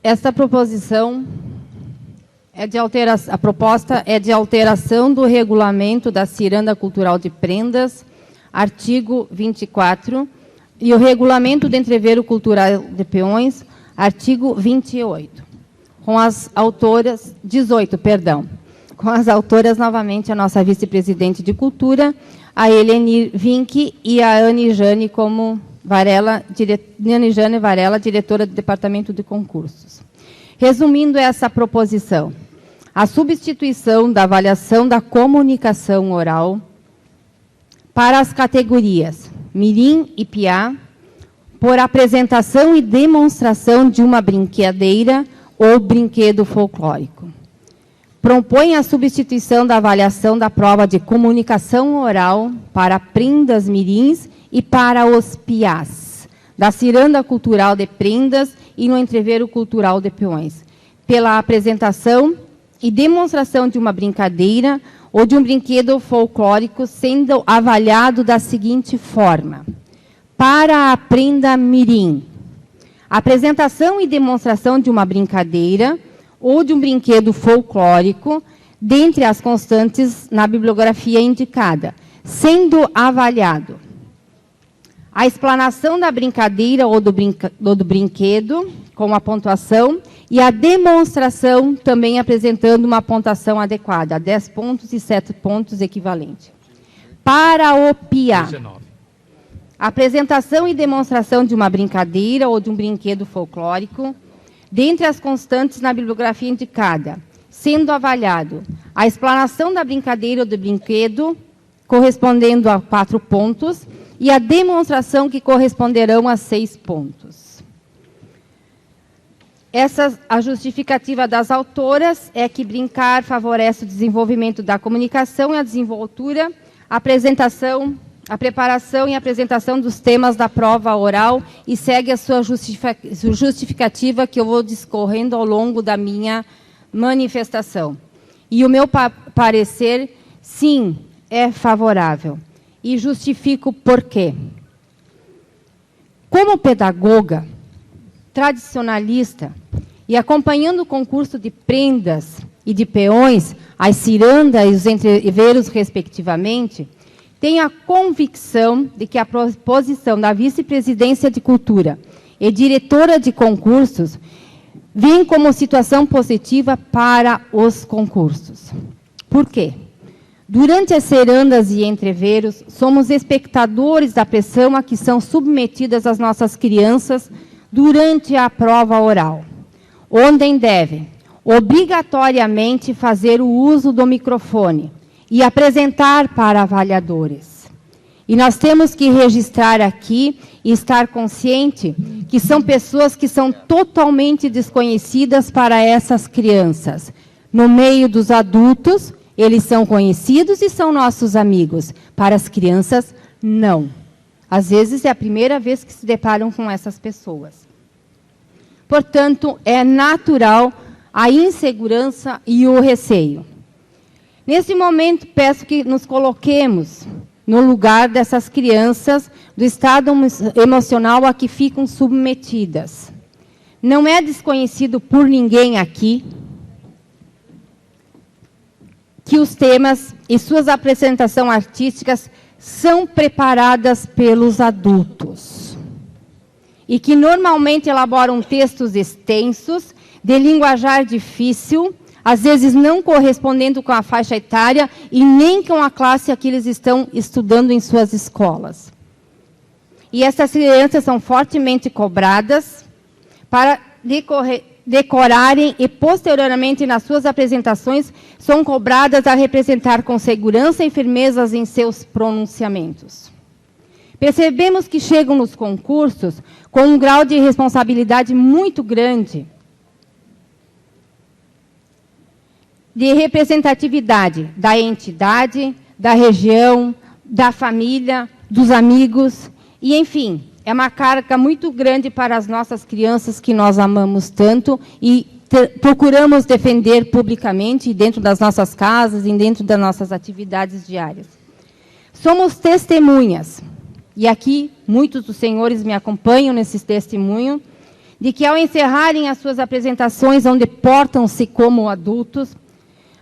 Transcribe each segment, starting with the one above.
Essa proposição a proposta é de alteração do regulamento da Ciranda Cultural de Prendas, artigo 24, e o regulamento do Entreveiro Cultural de Peões, artigo 28. Com as autoras, 18, perdão. Com as autoras, novamente, a nossa vice-presidente de Cultura, a Eleni Vinck e a Anijane Varela, diretora do Departamento de Concursos. Resumindo essa proposição, a substituição da avaliação da comunicação oral para as categorias Mirim e Piá, por apresentação e demonstração de uma brincadeira ou brinquedo folclórico. Propõe a substituição da avaliação da prova de comunicação oral para prendas mirins e para os piás, da Ciranda Cultural de Prendas e no Entreveiro Cultural de Peões, pela apresentação e demonstração de uma brincadeira ou de um brinquedo folclórico, sendo avaliado da seguinte forma. Para a prenda mirim, apresentação e demonstração de uma brincadeira ou de um brinquedo folclórico, dentre as constantes na bibliografia indicada, sendo avaliado a explanação da brincadeira ou do brinquedo, com a pontuação, e a demonstração também apresentando uma pontuação adequada, 10 pontos e 7 pontos equivalente. Para o PIA, 19. Apresentação e demonstração de uma brincadeira ou de um brinquedo folclórico, dentre as constantes na bibliografia indicada, sendo avaliado a explanação da brincadeira ou do brinquedo, correspondendo a 4 pontos, e a demonstração que corresponderão a 6 pontos. A justificativa das autoras é que brincar favorece o desenvolvimento da comunicação e a desenvoltura, a preparação e apresentação dos temas da prova oral, e segue a sua justificativa que eu vou discorrendo ao longo da minha manifestação. E o meu parecer, sim, é favorável. E justifico por quê. Como pedagoga, tradicionalista, e acompanhando o concurso de prendas e de peões, as cirandas e os entreveros, respectivamente, tenho a convicção de que a proposição da vice-presidência de Cultura e diretora de concursos vem como situação positiva para os concursos. Por quê? Durante as cirandas e entreveros, somos espectadores da pressão a que são submetidas as nossas crianças durante a prova oral, onde devem obrigatoriamente fazer o uso do microfone e apresentar para avaliadores. E nós temos que registrar aqui e estar consciente que são pessoas que são totalmente desconhecidas para essas crianças. No meio dos adultos, eles são conhecidos e são nossos amigos. Para as crianças, não. Às vezes é a primeira vez que se deparam com essas pessoas. Portanto, é natural a insegurança e o receio. Nesse momento, peço que nos coloquemos no lugar dessas crianças, do estado emocional a que ficam submetidas. Não é desconhecido por ninguém aqui que os temas e suas apresentações artísticas são preparadas pelos adultos. E que normalmente elaboram textos extensos, de linguajar difícil, às vezes não correspondendo com a faixa etária e nem com a classe a que eles estão estudando em suas escolas. E essas crianças são fortemente cobradas para decorarem e, posteriormente, nas suas apresentações, são cobradas a representar com segurança e firmeza em seus pronunciamentos. Percebemos que chegam nos concursos com um grau de responsabilidade muito grande, de representatividade da entidade, da região, da família, dos amigos, e, enfim, é uma carga muito grande para as nossas crianças que nós amamos tanto e procuramos defender publicamente dentro das nossas casas e dentro das nossas atividades diárias. Somos testemunhas, e aqui muitos dos senhores me acompanham nesse testemunho, de que, ao encerrarem as suas apresentações, onde portam-se como adultos,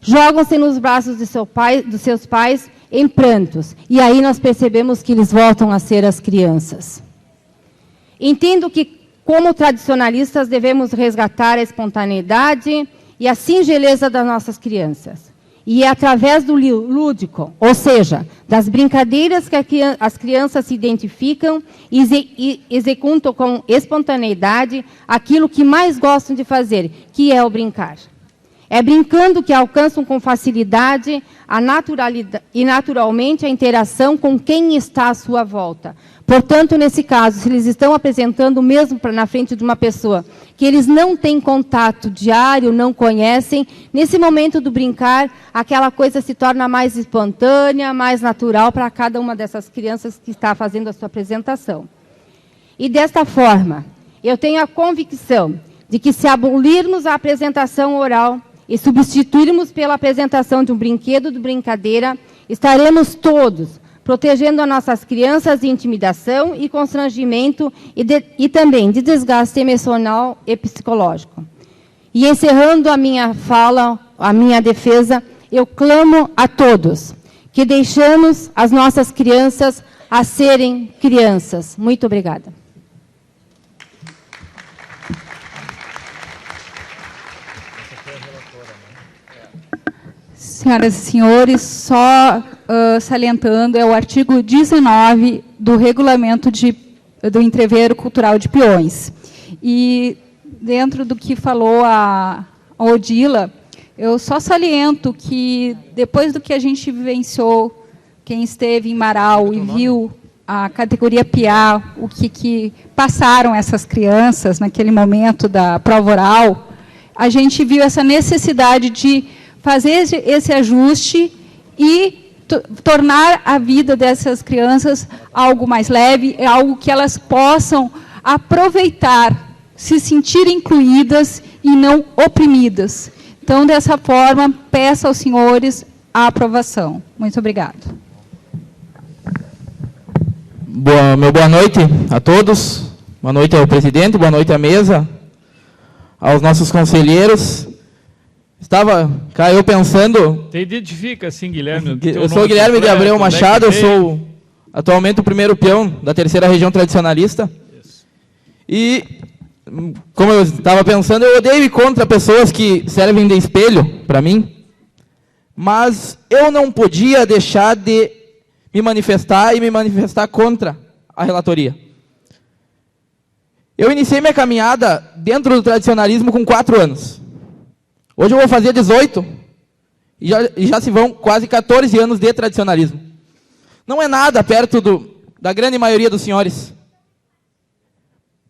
jogam-se nos braços de dos seus pais em prantos. E aí nós percebemos que eles voltam a ser as crianças. Entendo que, como tradicionalistas, devemos resgatar a espontaneidade e a singeleza das nossas crianças. E é através do lúdico, ou seja, das brincadeiras que as crianças se identificam e executam com espontaneidade aquilo que mais gostam de fazer, que é o brincar. É brincando que alcançam com facilidade a naturalidade e naturalmente a interação com quem está à sua volta. Portanto, nesse caso, se eles estão apresentando mesmo na frente de uma pessoa que eles não têm contato diário, não conhecem, nesse momento do brincar, aquela coisa se torna mais espontânea, mais natural para cada uma dessas crianças que está fazendo a sua apresentação. E desta forma, eu tenho a convicção de que, se abolirmos a apresentação oral e substituirmos pela apresentação de um brinquedo de brincadeira, estaremos todos protegendo as nossas crianças de intimidação e constrangimento e também de desgaste emocional e psicológico. E encerrando a minha fala, a minha defesa, eu clamo a todos que deixemos as nossas crianças a serem crianças. Muito obrigada. Senhoras e senhores, só salientando, é o artigo 19 do Regulamento do Entreveiro Cultural de Peões. E, dentro do que falou a Odila, eu só saliento que, depois do que a gente vivenciou, quem esteve em Marau e viu a categoria PIA, o que passaram essas crianças naquele momento da prova oral, a gente viu essa necessidade de fazer esse ajuste e tornar a vida dessas crianças algo mais leve, algo que elas possam aproveitar, se sentir incluídas e não oprimidas. Então, dessa forma, peço aos senhores a aprovação. Muito obrigado. Boa noite a todos. Boa noite ao presidente, boa noite à mesa, aos nossos conselheiros. Caiu pensando... Te identifica, sim, Guilherme. Eu sou Guilherme de Abreu Machado, eu sou atualmente o primeiro peão da 3ª Região Tradicionalista. Isso. E, como eu estava pensando, eu odeio ir contra pessoas que servem de espelho para mim, mas eu não podia deixar de me manifestar contra a relatoria. Eu iniciei minha caminhada dentro do tradicionalismo com 4 anos. Hoje eu vou fazer 18 e já se vão quase 14 anos de tradicionalismo. Não é nada perto da grande maioria dos senhores.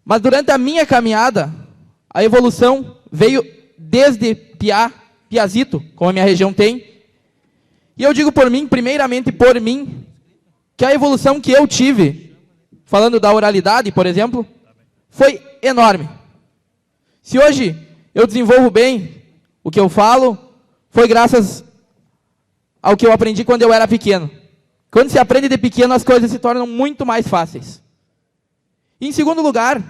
Mas durante a minha caminhada, a evolução veio desde Piazito, como a minha região tem. E eu digo por mim, primeiramente por mim, que a evolução que eu tive, falando da oralidade, por exemplo, foi enorme. Se hoje eu desenvolvo bem o que eu falo, foi graças ao que eu aprendi quando eu era pequeno. Quando se aprende de pequeno, as coisas se tornam muito mais fáceis. E, em segundo lugar,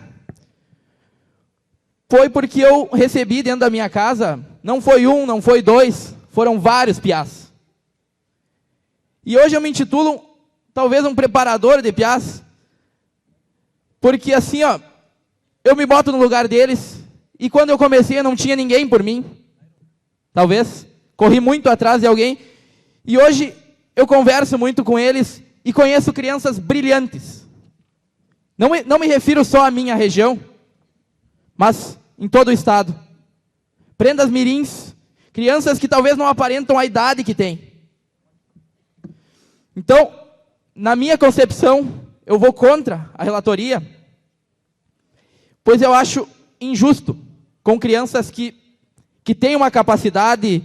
foi porque eu recebi dentro da minha casa, não foi um, não foi dois, foram vários piás. E hoje eu me intitulo, talvez, um preparador de piás, porque assim, ó, eu me boto no lugar deles, e quando eu comecei não tinha ninguém por mim. Talvez, corri muito atrás de alguém, e hoje eu converso muito com eles e conheço crianças brilhantes. Não me refiro só à minha região, mas em todo o estado. Prendas mirins, crianças que talvez não aparentam a idade que têm. Então, na minha concepção, eu vou contra a relatoria, pois eu acho injusto com crianças que têm uma capacidade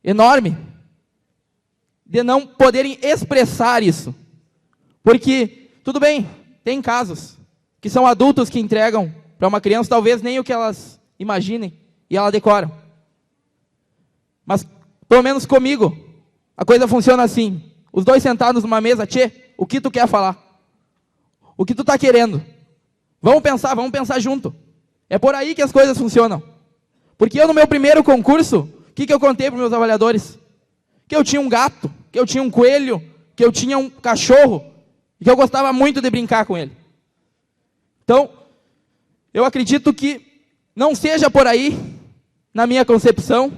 enorme de não poderem expressar isso. Porque, tudo bem, tem casos que são adultos que entregam para uma criança, talvez nem o que elas imaginem, e ela decora. Mas, pelo menos comigo, a coisa funciona assim. Os dois sentados numa mesa, tchê, o que tu quer falar? O que tu está querendo? Vamos pensar junto. É por aí que as coisas funcionam. Porque eu, no meu primeiro concurso, o que eu contei para os meus avaliadores? Que eu tinha um gato, que eu tinha um coelho, que eu tinha um cachorro, e que eu gostava muito de brincar com ele. Então, eu acredito que não seja por aí, na minha concepção.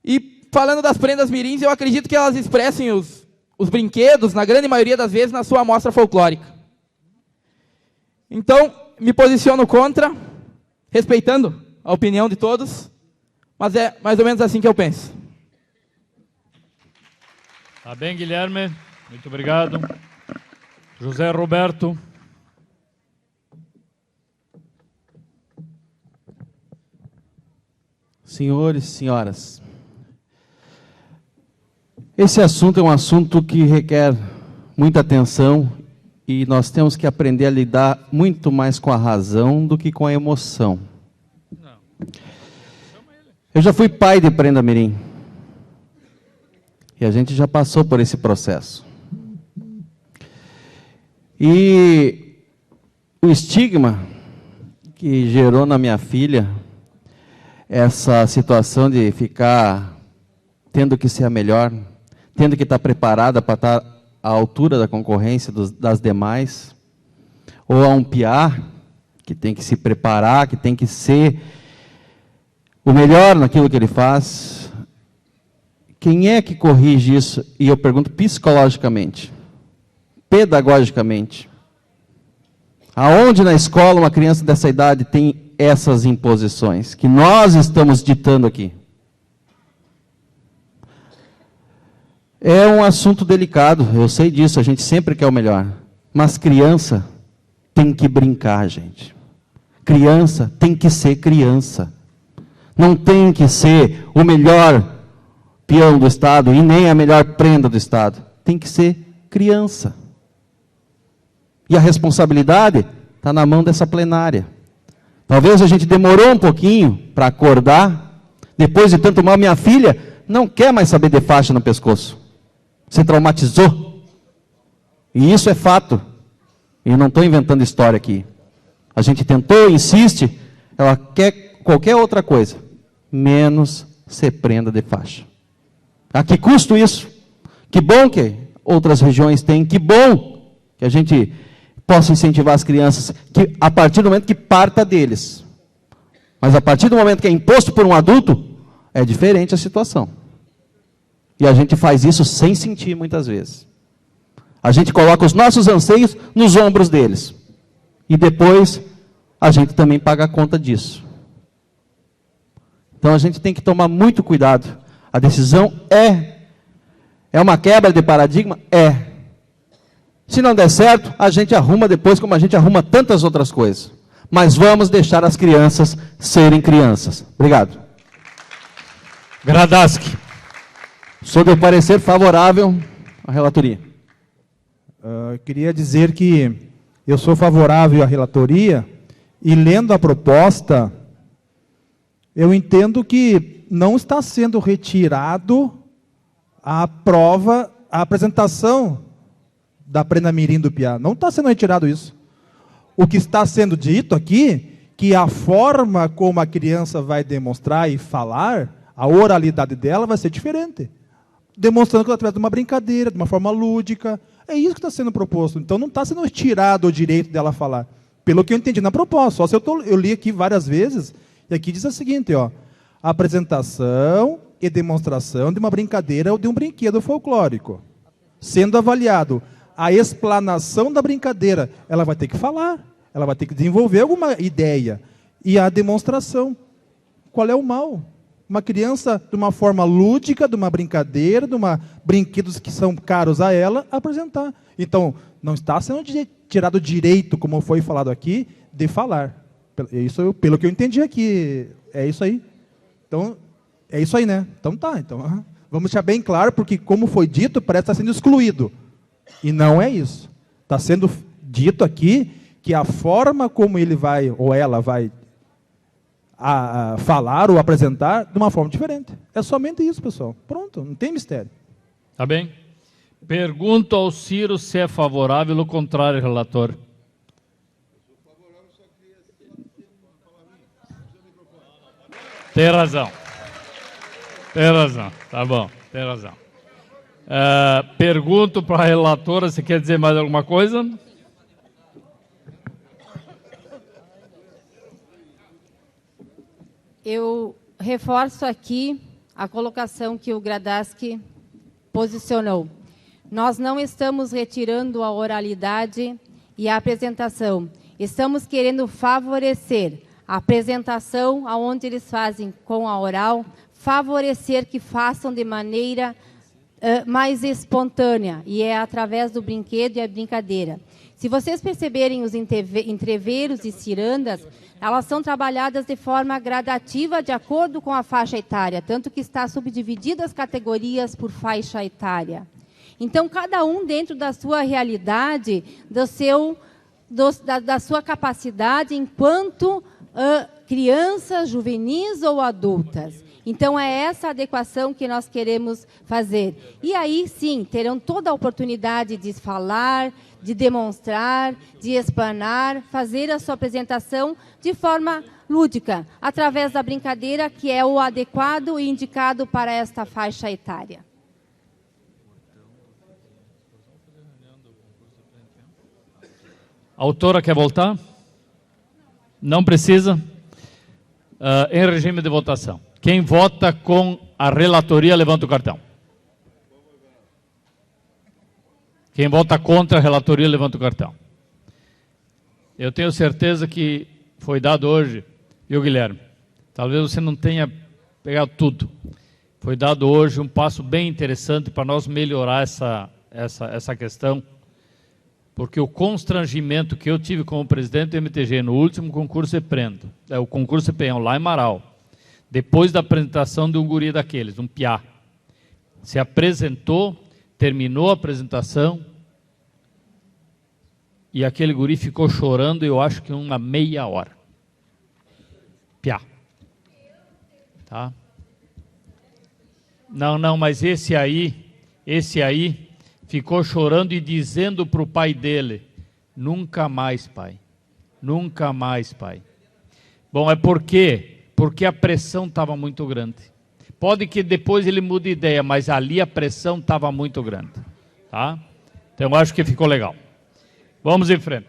E falando das prendas mirins, eu acredito que elas expressem os brinquedos, na grande maioria das vezes, na sua amostra folclórica. Então, me posiciono contra, respeitando a opinião de todos, mas é mais ou menos assim que eu penso. Tá bem, Guilherme. Muito obrigado. José Roberto. Senhores, senhoras, esse assunto é um assunto que requer muita atenção e nós temos que aprender a lidar muito mais com a razão do que com a emoção. Eu já fui pai de prenda mirim e a gente já passou por esse processo. E o estigma que gerou na minha filha essa situação de ficar tendo que ser a melhor, tendo que estar preparada para estar à altura da concorrência das demais, ou a um piá que tem que se preparar, que tem que ser o melhor naquilo que ele faz. Quem é que corrige isso? E eu pergunto psicologicamente, pedagogicamente. Aonde na escola uma criança dessa idade tem essas imposições que nós estamos ditando aqui? É um assunto delicado, eu sei disso, a gente sempre quer o melhor. Mas criança tem que brincar, gente. Criança tem que ser criança. Não tem que ser o melhor peão do Estado e nem a melhor prenda do Estado. Tem que ser criança. E a responsabilidade está na mão dessa plenária. Talvez a gente demorou um pouquinho para acordar. Depois de tanto mal, minha filha não quer mais saber de faixa no pescoço. Se traumatizou. E isso é fato. E não estou inventando história aqui. A gente tentou, insiste, ela quer qualquer outra coisa, menos ser prenda de faixa. A que custo isso? Que bom que outras regiões têm, que bom que a gente possa incentivar as crianças, que a partir do momento que parta deles. Mas a partir do momento que é imposto por um adulto, é diferente a situação. E a gente faz isso sem sentir muitas vezes. A gente coloca os nossos anseios nos ombros deles. E depois, a gente também paga a conta disso. Então a gente tem que tomar muito cuidado. A decisão é uma quebra de paradigma? É. Se não der certo, a gente arruma depois, como a gente arruma tantas outras coisas. Mas vamos deixar as crianças serem crianças. Obrigado. Gradaski. Sou de parecer favorável à relatoria. Queria dizer que eu sou favorável à relatoria e, lendo a proposta, eu entendo que não está sendo retirado a prova, a apresentação da prenda mirim do piá. Não está sendo retirado isso. O que está sendo dito aqui, que a forma como a criança vai demonstrar e falar, a oralidade dela vai ser diferente. Demonstrando que ela através de uma brincadeira, de uma forma lúdica. É isso que está sendo proposto. Então não está sendo retirado o direito dela falar. Pelo que eu entendi na proposta. Só se eu li aqui várias vezes, e aqui diz o seguinte, ó, apresentação e demonstração de uma brincadeira ou de um brinquedo folclórico. Sendo avaliado a explanação da brincadeira, ela vai ter que falar, ela vai ter que desenvolver alguma ideia. E a demonstração, qual é o mal? Uma criança, de uma forma lúdica, de uma brincadeira, de brinquedos que são caros a ela, apresentar. Então, não está sendo tirado o direito, como foi falado aqui, de falar. Isso, pelo que eu entendi aqui, é isso aí. Então, é isso aí, né? Então tá. Então, vamos deixar bem claro, porque como foi dito, parece que está sendo excluído. E não é isso. Está sendo dito aqui que a forma como ele vai, ou ela vai, a falar ou apresentar de uma forma diferente. É somente isso, pessoal. Pronto, não tem mistério. Tá bem? Pergunto ao Ciro se é favorável ou contrário, relator. Tem razão. Tem razão. Tá bom, tem razão. Pergunto para a relatora se quer dizer mais alguma coisa. Eu reforço aqui a colocação que o Gradaski posicionou. Nós não estamos retirando a oralidade e a apresentação. Estamos querendo favorecer a apresentação, onde eles fazem com a oral, favorecer que façam de maneira mais espontânea, e é através do brinquedo e a brincadeira. Se vocês perceberem os entreveros e cirandas, elas são trabalhadas de forma gradativa de acordo com a faixa etária, tanto que está subdividida as categorias por faixa etária. Então, cada um dentro da sua realidade, da sua capacidade enquanto crianças, juvenis ou adultas. Então, é essa adequação que nós queremos fazer. E aí, sim, terão toda a oportunidade de falar, de demonstrar, de explanar, fazer a sua apresentação de forma lúdica, através da brincadeira, que é o adequado e indicado para esta faixa etária. A autora quer voltar? Não precisa? Em regime de votação. Quem vota com a relatoria, levanta o cartão. Quem vota contra a relatoria, levanta o cartão. Eu tenho certeza que foi dado hoje, viu, Guilherme? Talvez você não tenha pegado tudo. Foi dado hoje um passo bem interessante para nós melhorar essa questão, porque o constrangimento que eu tive como presidente do MTG no último concurso EPRENDO, o concurso EPEão, lá em Marau, depois da apresentação de um guri daqueles, um piá, se apresentou, terminou a apresentação, e aquele guri ficou chorando, eu acho que uma meia hora. Piá. Tá? Não, mas esse aí ficou chorando e dizendo para o pai dele, nunca mais, pai. Nunca mais, pai. Bom, é porque a pressão estava muito grande. Pode que depois ele mude de ideia, mas ali a pressão estava muito grande. Tá? Então, eu acho que ficou legal. Vamos em frente.